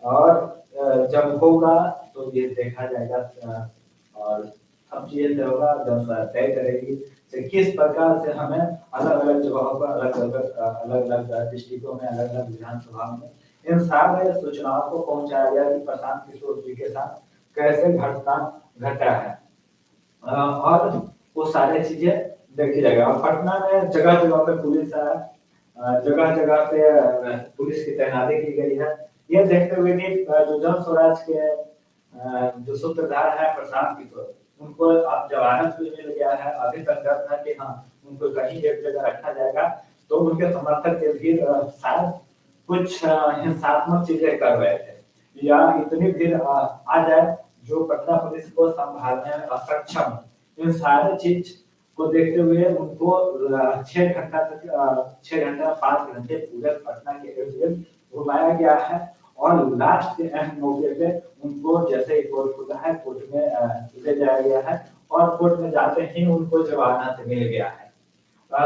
और जब होगा तो ये देखा जाएगा और सब चीजें जो होगा जब तय करेगी कि किस प्रकार से हमें अलग अलग जगहों पर अलग अलग डिस्ट्रिक्टों में अलग अलग विधानसभा में इन सारे सूचनाओं को पहुंचाया गया कि प्रशांत किशोर जी के साथ कैसे घटना घटा है और वो सारी चीजें देखी जाएगा। और पटना में जगह जगह पे पुलिस है, जगह जगह पे पुलिस की तैनाती की गई है। ये देखते हुए कि जो जन स्वराज के जो सूत्रधार है प्रशांत किशोर, उनको अब जमानत भी मिल गया है। अभी तक डर था कि हाँ उनको कहीं एक जगह रखा जाएगा तो उनके समर्थक के भी शायद कुछ हिंसात्मक चीजें कर रहे थे या इतनी भीड़ आ जाए जो पटना पुलिस को संभालने में असक्षम। इन सारे चीज को देखते हुए उनको 6 घंटा तक 6 घंटा 5 घंटे पूरे पटना के इर्द गिर्द घुमाया गया है और लास्ट के अहम मौके पे उनको जैसे ही कोर्ट खुला है कोर्ट में ले जाया गया है और कोर्ट में जाते ही उनको जमानत मिल गया है।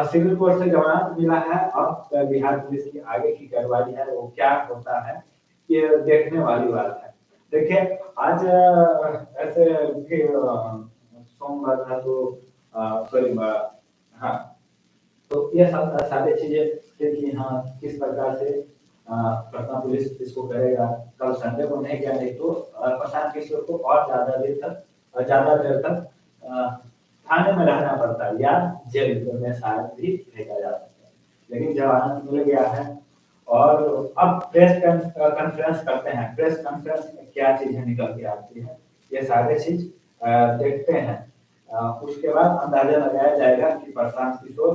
सिविल कोर्ट से जमानत मिला है। अब बिहार पुलिस की आगे की कार्रवाई है वो क्या होता है ये देखने वाली बात है। देखिए आज ऐसे सोमवार था तो सॉरी हाँ तो ये सब सारी चीजें थे कि हाँ किस प्रकार से पटना पुलिस इसको करेगा। कल संडे को नहीं गया नहीं तो प्रशांत किशोर को और ज्यादा देर तक थाने में रहना पड़ता है या जेल में शायद भी भेजा जा सकता है। लेकिन जमानत मिल गया है और अब प्रेस कॉन्फ्रेंस करते हैं। प्रेस कॉन्फ्रेंस में क्या चीजें निकल के आती है ये सारे चीज देखते हैं। उसके बाद अंदाजा लगाया जाएगा कि प्रशांत किशोर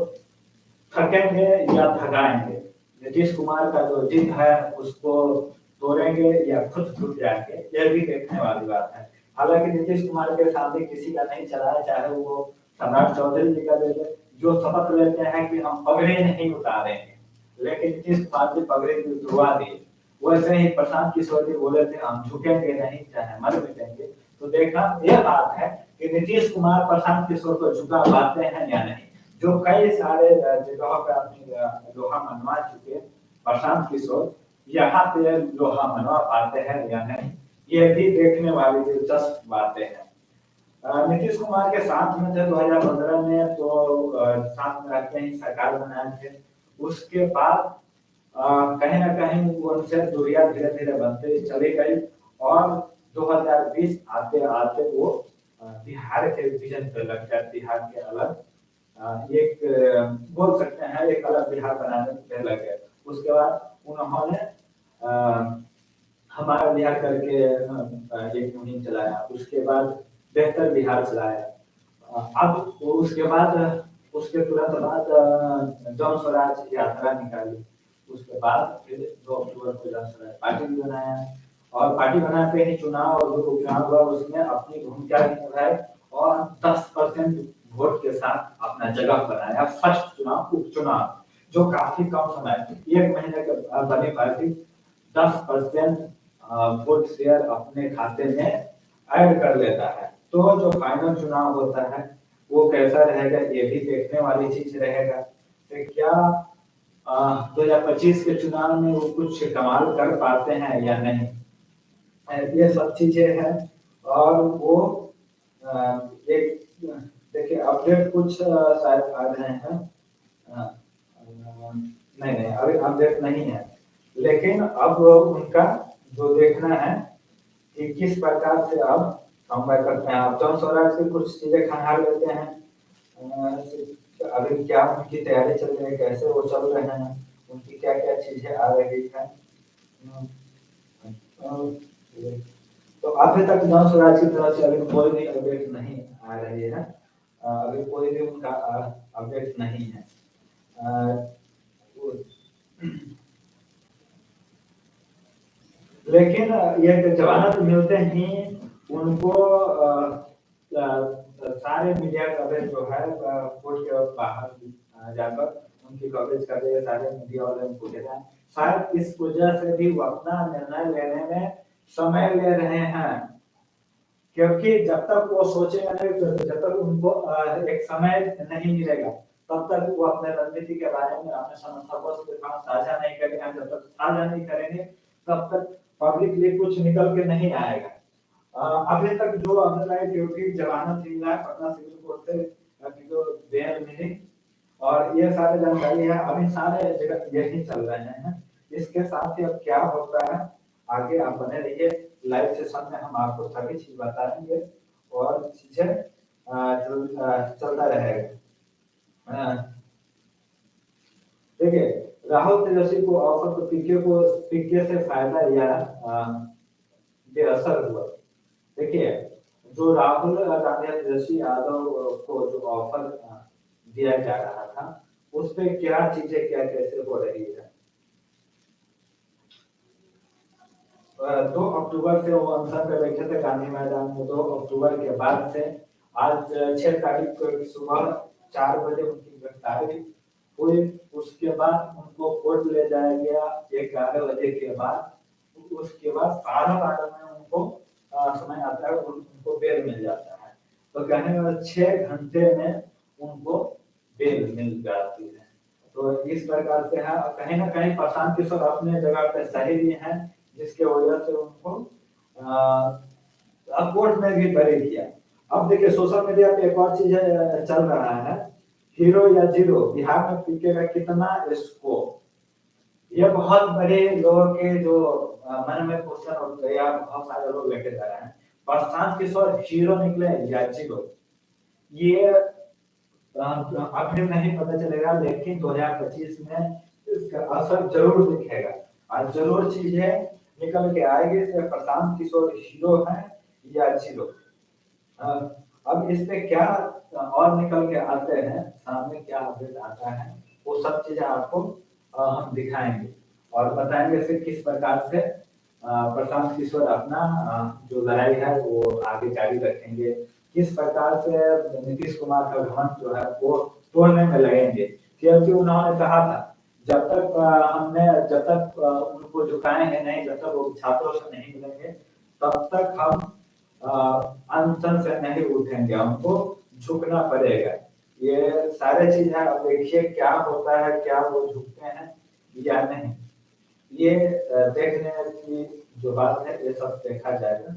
थकेंगे या थकाएंगे। नीतीश कुमार का जो जिद है उसको तोड़ेंगे या खुद टूट जाएंगे यह भी देखने वाली बात है। हालांकि नीतीश कुमार के सामने किसी का नहीं चला है, चाहे वो सम्राट चौधरी जी का ले ले जो शपथ लेते हैं कि हम पगड़ी नहीं उतारेंगे, लेकिन नीतीश कुमार जी पगड़ी उतरवा दिए। वैसे ही प्रशांत किशोर जी बोले थे हम झुकेंगे नहीं चाहे मर मिटेंगे। तो देखना यह बात है कि नीतीश कुमार प्रशांत किशोर को झुका पाते हैं या नहीं। जो कई सारे जगहों पर अपनी लोहा मनवा चुके प्रशांत किशोर यहाँ पे लोहा मनवा पाते हैं या नहीं ये भी देखने वाली दिलचस्प बातें हैं। नीतीश कुमार के साथ में थे 2015 में तो साथ में रहते ही सरकार बनाए थे। उसके बाद कहीं ना कहीं उनसे दूरियां धीरे धीरे बनते चली गई और 2020 आते आते वो बिहार के विजन पे लग गया। बिहार के अलग एक बोल सकते हैं एक अलग बिहार बनाने पे लग गए। उसके बाद उन्होंने हमारा बिहार करके एक मुहिम चलाया। उसके बाद बेहतर बिहार चलाया। अब उसके बाद उसके तुरंत बाद जन स्वराज यात्रा निकाली। उसके बाद फिर 2 अक्टूबर को जन स्वराज पार्टी भी बनाया और पार्टी बनाते ही चुनाव और जो उपचुनाव हुआ उसमें अपनी भूमिका निभाई और 10% वोट के साथ अपना जगह बनाया। फर्स्ट चुनाव उपचुनाव जो काफी कम समय 1 महीने के बनी पार्टी 10% वोट शेयर अपने खाते में ऐड कर लेता है। तो जो फाइनल चुनाव होता है वो कैसा रहेगा ये भी देखने वाली चीज रहेगा। तो क्या 2025 के चुनाव में वो कुछ कमाल कर पाते हैं या नहीं ये सब चीजें हैं। और वो एक देखिए अपडेट कुछ शायद आ रहे हैं। नहीं नहीं अभी अपडेट नहीं है लेकिन अब उनका जो देखना है कि किस प्रकार से अब कंबाइन करते हैं। अब जन स्वराज की कुछ चीजें खंगाल लेते हैं। अभी क्या उनकी तैयारी चल रही है कैसे वो चल रहे हैं उनकी क्या क्या चीजें आ रही है। तो अभी तक जन स्वराज की तरफ से अभी कोई भी अपडेट नहीं आ रही है। अभी कोई भी उनका अपडेट नहीं है। लेकिन ये जमानत मिलते ही उनको सारे मीडिया कवरेज जो है कोर्ट के बाहर जाकर उनकी कवरेज कर रहे हैं। सारे मीडिया वाले उनको देना है। शायद इस वजह से भी वो अपना निर्णय लेने में समय ले रहे हैं क्योंकि जब तक वो सोचेंगे नहीं जब तक उनको एक समय नहीं मिलेगा तब तक वो अपने रणनीति के बारे में अपने समर्थकों के साथ साझा नहीं करेंगे। जब तक साझा नहीं करेंगे तब तक पब्लिकली कुछ निकल के नहीं आएगा। अभी तक जो अदालत ड्यूटी जमानत मिला है पटना सिविल कोर्ट से, जो बेल मिली और ये सारे जानकारी है, अभी सारे जगह यही चल रहे हैं। इसके साथ ही अब क्या होता है आगे आप बने रहिए, लाइव सेशन में हम आपको सभी चीज बताएंगे और चीजें चलता रहेगा। देखिए, राहुल तेजस्वी को ऑफर तो पीके से फायदा या बेअसर हुआ। देखिए, जो राहुल गांधी तेजस्वी यादव को जो ऑफर दिया जा रहा था उस पे क्या चीजें क्या कैसे हो रही है। 2 अक्टूबर से वो अनशन पे बैठे थे गांधी मैदान में। 2 अक्टूबर के बाद से आज 6 तारीख को सुबह 4 बजे उनकी गिरफ्तारी हुई। उसके बाद उनको कोर्ट ले जाया गया 11 बजे के बाद। उसके बाद 12 में उनको समय आता है, उनको बेल मिल जाता है। तो कहने वाले 6 घंटे में उनको बेल मिल जाती है। तो इस प्रकार से है, कहीं ना कहीं प्रशांत किशोर अपने जगह पे सही भी है, जिसके वजह से उनको कोर्ट में भी बरी किया। अब देखिए, सोशल मीडिया पे एक और चीज चल रहा है, हीरो या जीरो, बिहार में पीके का कितना स्कोप। ये बहुत बड़े लोगों के जो मन में क्वेश्चन उठ गया, बहुत सारे लोग लेके जा रहे हैं प्रशांत किशोर हीरो निकले या जीरो। ये अभी नहीं पता चलेगा, लेकिन 2025 में इसका असर जरूर दिखेगा और जरूर चीजें निकल के आएगी कि प्रशांत किशोर हीरो है या जीरो। अब इस पे क्या और निकल के आते हैं, सामने क्या अपडेट आता है, वो सब चीजें आपको हम दिखाएंगे और बताएंगे से किस प्रकार से प्रशांत किशोर अपना जो लड़ाई है वो आगे जारी रखेंगे, किस प्रकार से नीतीश कुमार का घमंड जो है वो तोड़ने में लगेंगे। क्योंकि उन्होंने कहा था जब तक उनको झुकाएंगे नहीं, जब तक वो छात्रों से नहीं मिलेंगे तब तक हम अनशन से नहीं उठेंगे, हमको झुकना पड़ेगा। ये सारे चीज है, अब देखिए क्या होता है, क्या वो झुकते हैं या नहीं, ये देखने की जो बात है ये सब देखा जाएगा।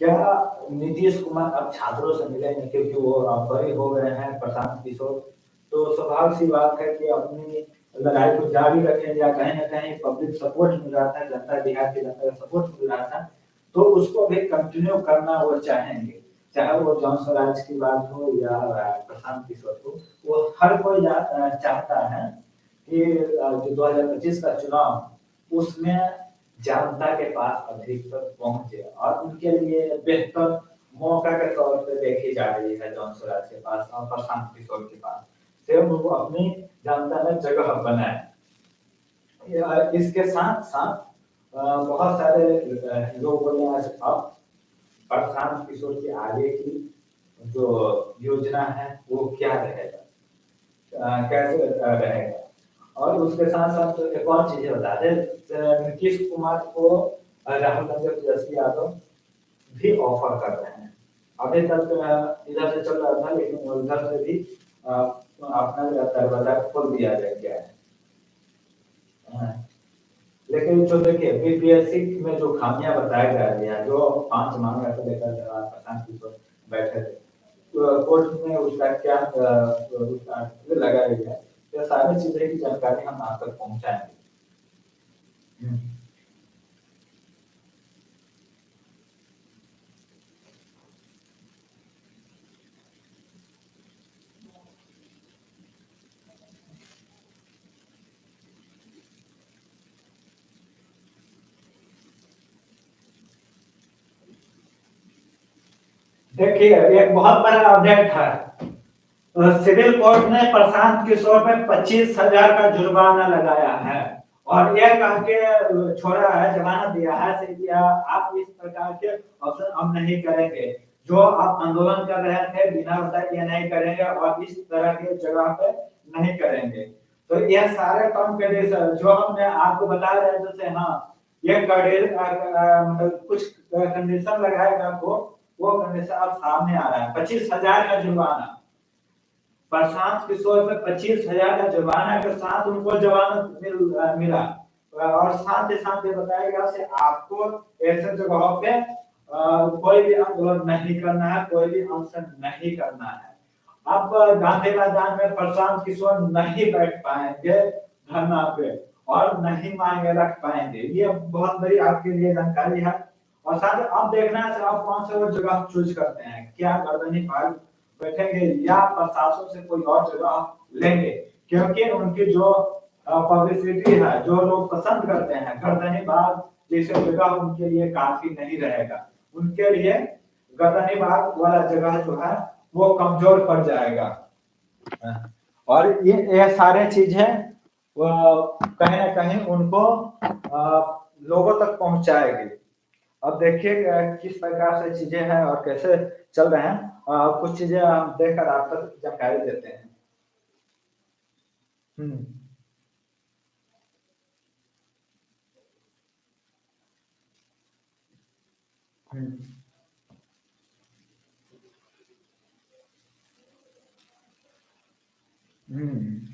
क्या नीतीश कुमार अब छात्रों से मिलेंगे, क्योंकि वो अब बड़े हो गए हैं प्रशांत किशोर, तो स्वाभाविक सी बात है कि अपनी लड़ाई को जारी रखेंगे या कहीं ना कहीं पब्लिक सपोर्ट मिल रहा था, जनता बिहार की जनता का सपोर्ट मिल रहा था, तो उसको भी कंटिन्यू करना वो चाहेंगे। चाहे वो जॉन स्वराज की बात हो या प्रशांत किशोर हो, वो हर कोई चाहता है कि जो 2025 का चुनाव उसमें जनता के पास अधिकतर पहुंचे और उनके लिए बेहतर मौका के तौर पर देखी जा रही है जॉन स्वराज के पास और प्रशांत किशोर के पास से वो अपनी जनता में जगह बनाए। इसके साथ साथ बहुत सारे लोग बोले आज अब प्रशांत किशोर के आगे की जो योजना है वो क्या रहेगा, कैसे रहेगा। और उसके साथ साथ एक और चीज बता दें, नीतीश कुमार को राहुल गांधी तेजस्वी यादव भी ऑफर कर रहे हैं। अभी तक इधर से चल रहा था, लेकिन उधर से भी अपना दरवाजा खोल दिया गया है। लेकिन जो देखिए बीपीएससी में जो खामियां बताया गया, जो 5 मांगा को लेकर प्रशांत किशोर बैठे थे, तो कोर्ट में उसका क्या लगाया गया, ये सारी चीजें की जानकारी हम आप तक पहुंचाएंगे। देखिए, एक बहुत बड़ा अपडेट है, सिविल कोर्ट ने प्रशांत किशोर पे 25,000 का जुर्माना लगाया है और यह कह के छोड़ा है, जमानत दिया है कि आप इस प्रकार के अवसर हम नहीं करेंगे, जो आप आंदोलन कर रहे थे बिना बताए ये नहीं करेंगे और इस तरह के जगह पे नहीं करेंगे। तो यह सारे काम कंडीशन जो हमने आपको बता रहे हैं, जैसे हाँ ये मतलब कुछ कंडीशन लगाएगा वो कंडीशन अब सामने आ रहा है। 25,000 का जुर्माना, प्रशांत किशोर पे 25,000 का जुर्माना के साथ उनको जमानत मिला। और साथ ही साथ ये बताया गया कि आपको ऐसे जगहों पे कोई भी आंदोलन नहीं करना है, कोई भी अनशन नहीं करना है। अब गांधी मैदान में प्रशांत किशोर नहीं बैठ पाएंगे धरना पे और नहीं मांगे रख पाएंगे, ये बहुत बड़ी आपके लिए जानकारी है। और साथ अब देखना है आप कौन से वो जगह चूज करते हैं, क्या गर्दनी पार्क बैठेंगे या प्रशासन से कोई और जगह लेंगे, क्योंकि उनकी जो पब्लिसिटी है, जो लोग पसंद करते हैं गर्दनी बाग जैसे जगह उनके लिए काफी नहीं रहेगा, उनके लिए गर्दनी बाग वाला जगह जो है वो कमजोर पड़ जाएगा। और ये सारे चीजें कहीं ना कहीं उनको लोगों तक पहुंचाएगी। अब देखिए किस प्रकार से चीजें हैं और कैसे चल रहे हैं, कुछ चीजें हम देखकर आप तक जानकारी देते हैं। हम्म हम्म हम्म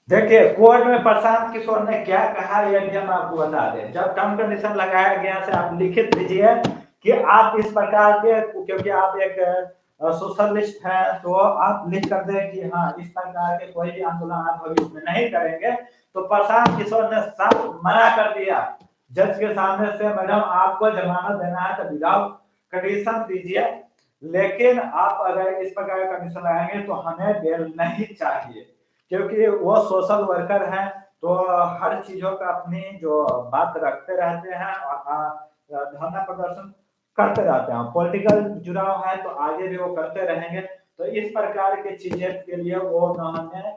देखिए कोर्ट में प्रशांत किशोर ने क्या कहा ये भी हम आपको बता दें। जब टर्म कंडीशन लगाया गया से आप लिखित दीजिए कि आप इस प्रकार के, क्योंकि आप एक सोशलिस्ट हैं, तो आप लिख कर दें कि हाँ इस प्रकार के कोई भी आंदोलन आप भविष्य में नहीं करेंगे। तो प्रशांत किशोर ने साफ मना कर दिया जज के सामने से, मैडम आपको जमानत देना है तो विदाउट कंडीशन दीजिए, लेकिन आप अगर इस प्रकार का कंडीशन लगाएंगे तो हमें बेल नहीं चाहिए, क्योंकि वो सोशल वर्कर हैं तो हर चीजों का अपनी जो बात रखते रहते हैं और धरना प्रदर्शन करते रहते हैं। पॉलिटिकल जुड़ाव है तो आगे भी वो करते रहेंगे। तो इस प्रकार की चीजें के लिए वो उन्होंने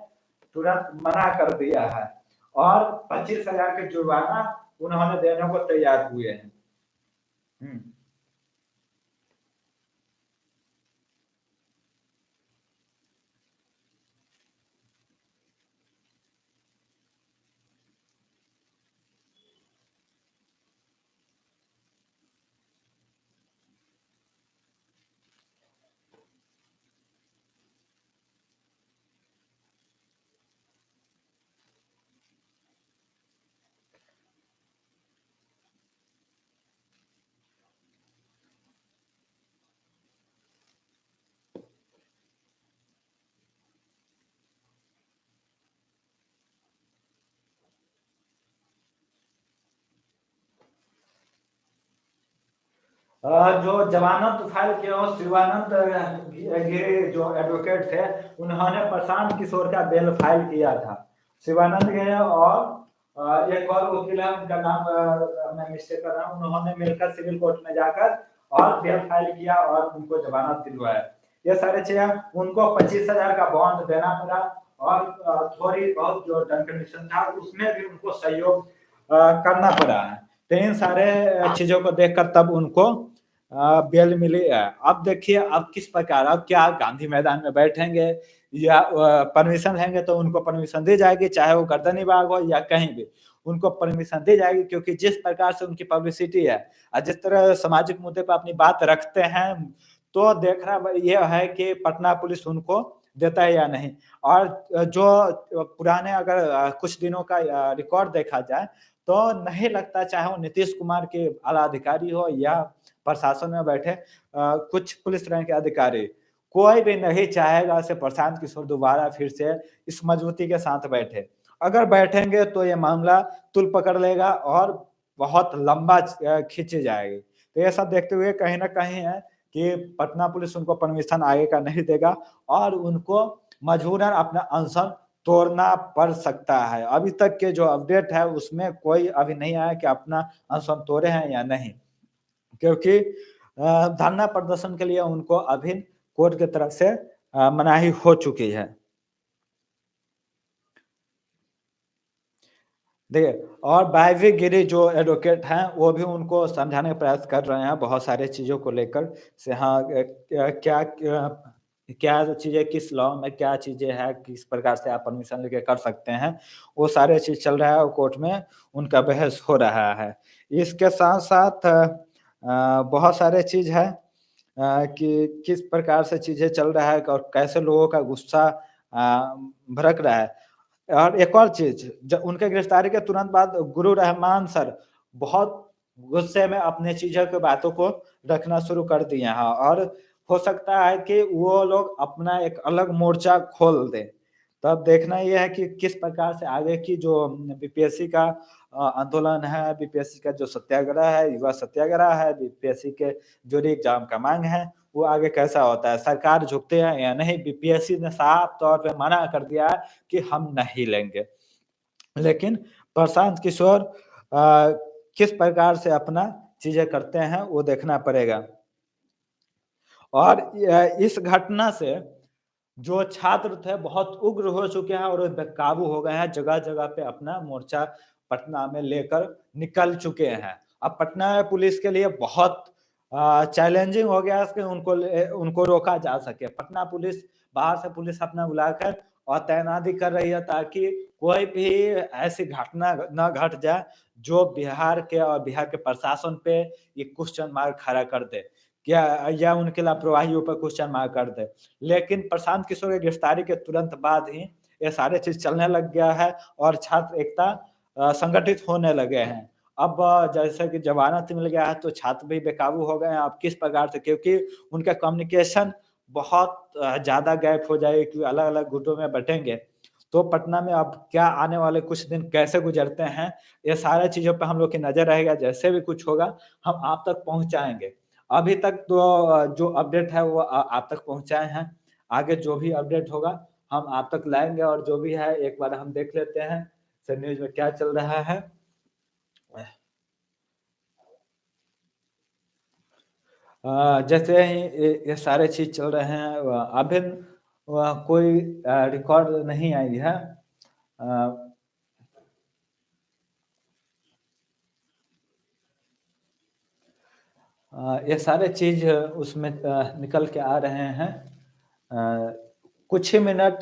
तुरंत मना कर दिया है और 25,000 के जुर्माना उन्होंने देने को तैयार हुए हैं। जो जमानत फाइल किया हो शिवानंद गिरी जो एडवोकेट थे, उन्होंने प्रशांत किशोर का बेल फाइल किया था। शिवानंद गिरी और एक और वकील है, उनका नाम मैं मिस्टेक कर रहा हूँ, उन्होंने मिलकर सिविल कोर्ट में जाकर और बेल फाइल किया और उनको जमानत दिलवाया। ये सारे चीजें उनको 25,000 का बॉन्ड देना पड़ा और थोड़ी बहुत जो टर्म कंडीशन था उसमें भी उनको सहयोग करना पड़ा है। तो इन सारे चीजों को देखकर तब उनको बेल मिली है। अब देखिए अब किस प्रकार, अब क्या गांधी मैदान में बैठेंगे या परमिशन लेंगे तो उनको परमिशन दी जाएगी, चाहे वो गर्दनी बाग हो या कहीं भी उनको परमिशन दी जाएगी, क्योंकि जिस प्रकार से उनकी पब्लिसिटी है और जिस तरह सामाजिक मुद्दे पर अपनी बात रखते हैं, तो देखना यह है कि पटना पुलिस उनको देता है या नहीं। और जो पुराने अगर कुछ दिनों का रिकॉर्ड देखा जाए तो नहीं लगता, चाहे वो नीतीश कुमार के आला अधिकारी हो या प्रशासन में बैठे कुछ पुलिस रैंक के अधिकारी, कोई भी नहीं चाहेगा से प्रशांत किशोर दोबारा फिर से इस मजबूती के साथ बैठे। अगर बैठेंगे तो ये मामला तुल पकड़ लेगा और बहुत लंबा खींची जाएगी। तो ये सब देखते हुए कहीं ना कहीं है कि पटना पुलिस उनको परमिशन आगे का नहीं देगा और उनको मजबूरन अपना अनशन तोड़ना पड़ सकता है। अभी तक के जो अपडेट है उसमें कोई अभी नहीं आया कि अपना अनशन तोड़े हैं या नहीं, क्योंकि धरना प्रदर्शन के लिए उनको अभी कोर्ट की तरफ से मनाही हो चुकी है। देखिए और वायवी गिरी जो एडवोकेट हैं वो भी उनको समझाने का प्रयास कर रहे हैं बहुत सारे चीज़ों को लेकर से, हाँ क्या क्या चीज़ें किस लॉ में क्या चीज़ें हैं, किस प्रकार से आप परमिशन लेके कर सकते हैं, वो सारे चीज़ चल रहा है और कोर्ट में उनका बहस हो रहा है। इसके साथ-साथ बहुत सारे चीज़ है कि किस प्रकार से चीज़ें चल रहा है और कैसे लोगों का गुस्सा भड़क रहा है। और एक और चीज़ ज उनके गिरफ्तारी के तुरंत बाद गुरु रहमान सर बहुत गुस्से में अपने चीज़ों की बातों को रखना शुरू कर दिए हैं और हो सकता है कि वो लोग अपना एक अलग मोर्चा खोल दें। तब देखना ये है कि किस प्रकार से आगे की जो बीपीएससी का आंदोलन है, बीपीएससी का जो सत्याग्रह है, युवा सत्याग्रह है, बीपीएससी के जो री एग्ज़ाम का माँग है, वो आगे कैसा होता है? सरकार झुकते हैं या नहीं? बीपीएससी ने साफ तौर पे मना कर दिया है कि हम नहीं लेंगे। लेकिन प्रशांत किशोर किस प्रकार से अपना चीज़ें करते हैं, वो देखना पड़ेगा। और इस घटना से जो छात्र थे बहुत उग्र हो चुके हैं और बेकाबू हो गए हैं, जगह-जगह पे अपना मोर्चा पटना में लेकर निकल चुके हैं। अब पटना में पुलिस के लिए बहुत चैलेंजिंग हो गया है कि उनको रोका जा सके। पटना पुलिस बाहर से पुलिस अपना बुलाकर और तैनाती कर रही है ताकि कोई भी ऐसी घटना ना घट जाए जो बिहार के और बिहार के प्रशासन पे ये क्वेश्चन मार्क खड़ा कर दे। क्या या उनकी लापरवाहियों पर क्वेश्चन मार्क कर दे। लेकिन प्रशांत किशोर की गिरफ्तारी के तुरंत बाद ही ये सारे चीज़ चलने लग गया है और छात्र एकता संगठित होने लगे हैं। अब जैसे कि ज़मानत मिल गया है तो छात्र भी बेकाबू हो गए हैं। अब किस प्रकार से क्योंकि उनका कम्युनिकेशन बहुत ज़्यादा गैप हो जाएगी क्योंकि अलग-अलग गुटों में बँटेंगे। तो पटना में अब क्या आने वाले कुछ दिन कैसे गुज़रते हैं, ये सारी चीज़ों पे हम लोग की नज़र रहेगा। जैसे भी कुछ होगा, हम आप तक पहुँचाएँगे। अभी तक तो जो अपडेट है वो आप तक पहुँचाए हैं। आगे जो भी अपडेट होगा, हम आप तक लाएँगे और जो भी है एक बार हम देख लेते हैं, सब न्यूज़ में क्या चल रहा है। जैसे ही ये सारे चीज़ चल रहे हैं अभी कोई रिकॉर्ड नहीं आई है। अ ये सारे चीज़ उसमें निकल के आ रहे हैं। अ, कुछ ही मिनट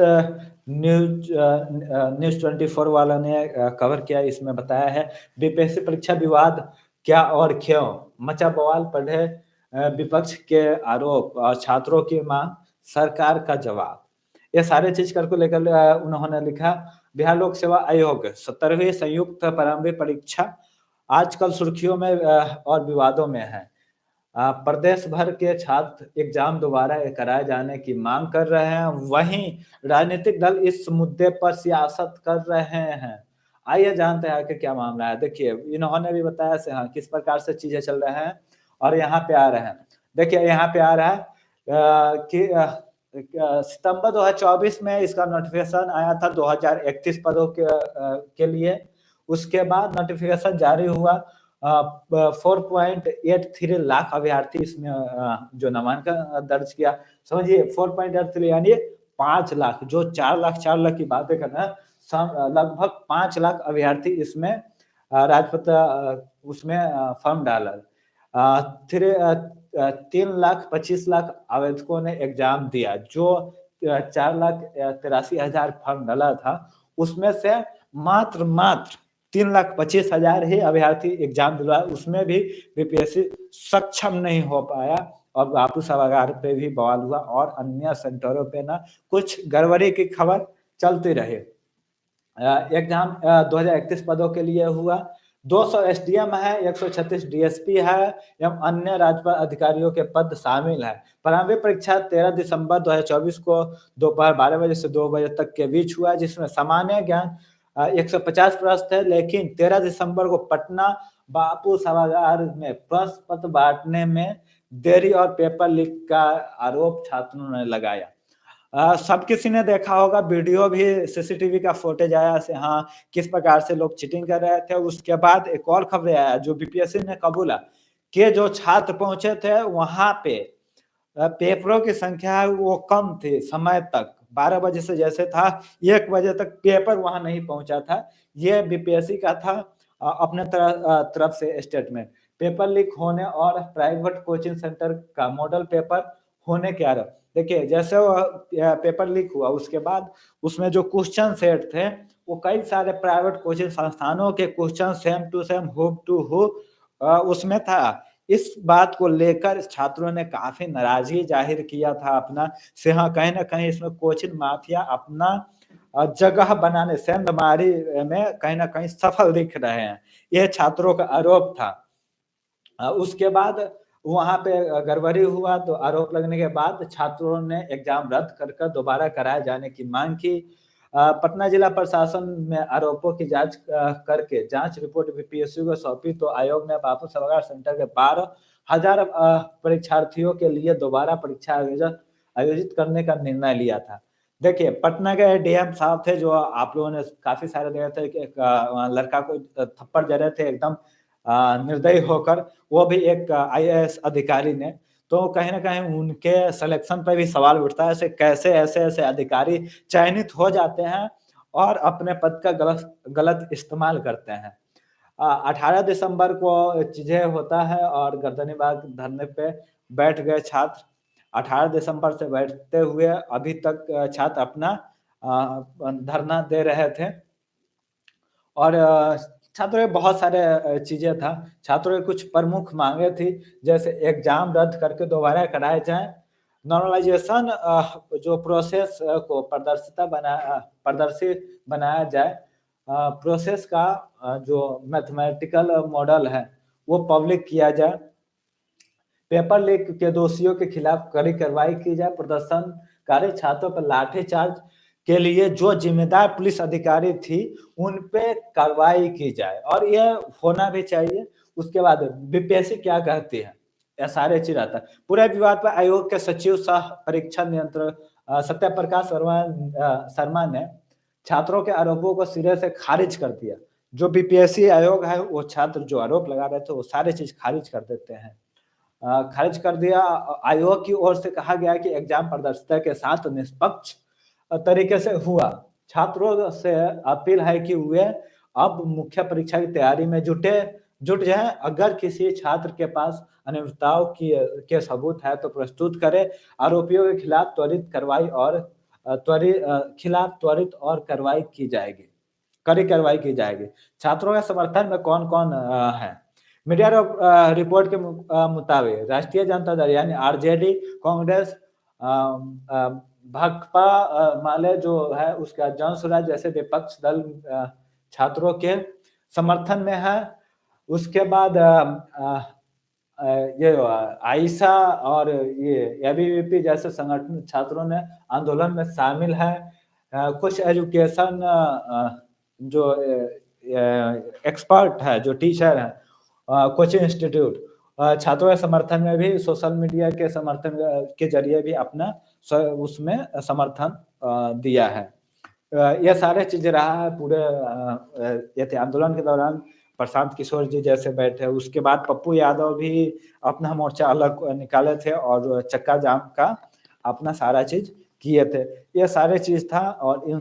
न्यूज़ 24 वालों ने कवर किया इसमें बताया है बीपीएससी परीक्षा विवाद क्या और क्यों? मचा बवाल पढ़े विपक्ष के आरोप और छात्रों की माँग, सरकार का जवाब। ये सारे चीज़ कर को लेकर उन्होंने लिखा बिहार लोक सेवा आयोग 17वीं संयुक्त प्रारंभिक परीक्षा आजकल सुर्खियों में और विवादों में है। प्रदेश भर के छात्र एग्जाम दोबारा कराए जाने की मांग कर रहे हैं, वहीं राजनीतिक दल इस मुद्दे पर सियासत कर रहे हैं। आइए जानते हैं कि क्या मामला है। देखिए, इन्होंने भी बताया से हाँ, किस प्रकार से चीज़ें चल रहे हैं और यहाँ पे आ रहे हैं। देखिए, यहाँ पे आ रहा है कि सितंबर 2024 में इसका नोटिफ़िकेशन आया था 2031 पदों के लिए। उसके बाद नोटिफ़िकेशन जारी हुआ 4.83 लाख अभ्यर्थी इसमें जो नामांकन दर्ज किया। समझिए 4.83 यानी 5 लाख जो 4 लाख की बातें कर रहे हैं, लगभग 5 लाख अभ्यर्थी इसमें उसमें फॉर्म डाला। 3 लाख 25 लाख आवेदकों ने एग्ज़ाम दिया, जो 4,83,000 फॉर्म डाला था, उसमें से मात्र 3,25,000 ही अभ्यर्थी एग्ज़ाम दिलवाए, उसमें भी बीपीएससी सक्षम नहीं हो पाया और बापू सभागार पे भी बवाल हुआ और अन्य सेंटरों पे ना कुछ गड़बड़ी की खबर चलती रही। एग्ज़ाम 2031 पदों के लिए हुआ, 200 एसडीएम है, 136 डीएसपी है एवं अन्य राज्यपाल अधिकारियों के पद शामिल हैं। प्रारंभिक परीक्षा 13 दिसंबर 2024 को दोपहर 12 बजे से 2 बजे तक के बीच हुआ, जिसमें सामान्य ज्ञान 150 प्रश्न थे, लेकिन 13 दिसंबर को पटना बापू सभागार में प्रश्न पत्र बाँटने में देरी और पेपर लीक का आरोप छात्रों ने लगाया। सब किसी ने देखा होगा वीडियो भी सीसीटीवी का फुटेज आया से हाँ, किस प्रकार से लोग चीटिंग कर रहे थे। उसके बाद एक और खबरें आया जो बीपीएससी ने कबूला कि जो छात्र पहुँचे थे वहाँ पे पेपरों की संख्या वो कम थी समय तक। 12 बजे से जैसे था 1 बजे तक पेपर वहाँ नहीं पहुँचा था। ये बीपीएससी का था अपने तरफ से स्टेटमेंट। पेपर लीक होने और प्राइवेट कोचिंग सेंटर का मॉडल पेपर होने के आरोप। देखिए, जैसे वो पेपर लीक हुआ उसके बाद उसमें जो क्वेश्चन सेट थे, वो कई सारे प्राइवेट कोचिंग संस्थानों के क्वेश्चन सेम टू सेम हूब टू हूब उसमें था। इस बात को लेकर छात्रों ने काफ़ी नाराज़गी ज़ाहिर किया था अपना से हाँ, कहीं न कहीं इसमें कोचिंग माफिया अपना जगह बनाने सेंधमारी में कहीं न कहीं सफल दिख रहे हैं। ये छात्रों का आरोप था। उसके बाद वहाँ पे गड़बड़ी हुआ तो आरोप लगने के बाद छात्रों ने एग्ज़ाम रद्द कर कर दोबारा कराए जाने की माँग की। पटना जिला प्रशासन ने आरोपों की जाँच करके जाँच रिपोर्ट बीपीएससी को सौंपी तो आयोग ने बापू सभागार सेंटर के 12,000 परीक्षार्थियों के लिए दोबारा परीक्षा आयोजित करने का निर्णय लिया था। देखिए, पटना के डीएम साहब थे जो आप लोगों ने काफ़ी सारे देखे थे कि एक लड़का को थप्पड़ जड़े थे एकदम निर्दयी होकर, वो भी एक आईएएस अधिकारी ने, तो कहीं न कहीं उनके सिलेक्शन पे भी सवाल उठता है, ऐसे कैसे ऐसे-ऐसे अधिकारी चयनित हो जाते हैं और अपने पद का गलत गलत इस्तेमाल करते हैं। 18 दिसंबर को चीज़ें होता है और गर्दनीबाग धरने पे बैठ गए छात्र। 18 दिसंबर से बैठते हुए अभी तक छात्र अपना धरना दे रहे थे। और छात्रों के बहुत सारे चीज़ें था। छात्रों की कुछ प्रमुख माँगें थी, जैसे एग्ज़ाम रद्द करके दोबारा कराए जाएँ। नॉर्मलाइज़ेशन जो प्रोसेस को पारदर्शी बनाया जाए। प्रोसेस का जो मैथमेटिकल मॉडल है, वो पब्लिक किया जाए। पेपर लीक के दोषियों के खिलाफ कड़ी कार्रवाई की जाए। प्रदर्शनकारी छात्रों पर लाठीचार्ज के लिए जो जिम्मेदार पुलिस अधिकारी थी, उन पे कार्रवाई की जाए और ये होना भी चाहिए। उसके बाद बीपीएससी क्या कहती है? ये सारे चीज़ आता है। पूरे विवाद पर आयोग के सचिव सह परीक्षा नियंत्रक सत्यप्रकाश शर्मा ने छात्रों के आरोपों को सिरे से खारिज कर दिया। जो बीपीएससी आयोग है, वो छात्र जो आरोप लगा रहे थे, वो सारी चीज़ खारिज कर देते हैं। खारिज कर दिया। आयोग की ओर से कहा गया कि एग्जाम पारदर्शिता के साथ निष्पक्ष तरीके से हुआ। छात्रों से अपील है कि वे अब मुख्य परीक्षा की तैयारी में जुट जाएं। अगर किसी छात्र के पास अनियमितताओं के सबूत है तो प्रस्तुत करें। आरोपियों के खिलाफ त्वरित और कार्रवाई की जाएगी, कड़ी कार्रवाई की जाएगी। छात्रों के समर्थन में कौन-कौन है? मीडिया रिपोर्ट के मुताबिक राष्ट्रीय जनता दल यानी आरजेडी, कांग्रेस, भाकपा माले जो है उसका जनसुराज जैसे विपक्ष दल छात्रों के समर्थन में है। उसके बाद ये आइसा और ये एबीवीपी जैसे संगठन छात्रों ने आंदोलन में शामिल है। कुछ एजुकेशन जो एक्सपर्ट है, जो टीचर है, कोचिंग इंस्टीट्यूट छात्रों के समर्थन में भी सोशल मीडिया के समर्थन के जरिए भी अपना उसमें समर्थन दिया है। ये सारे चीज़ रहा है पूरे ये आंदोलन के दौरान। प्रशांत किशोर जी जैसे बैठे, उसके बाद पप्पू यादव भी अपना मोर्चा अलग निकाले थे और चक्का जाम का अपना सारा चीज़ किए थे। ये सारे चीज़ था और इन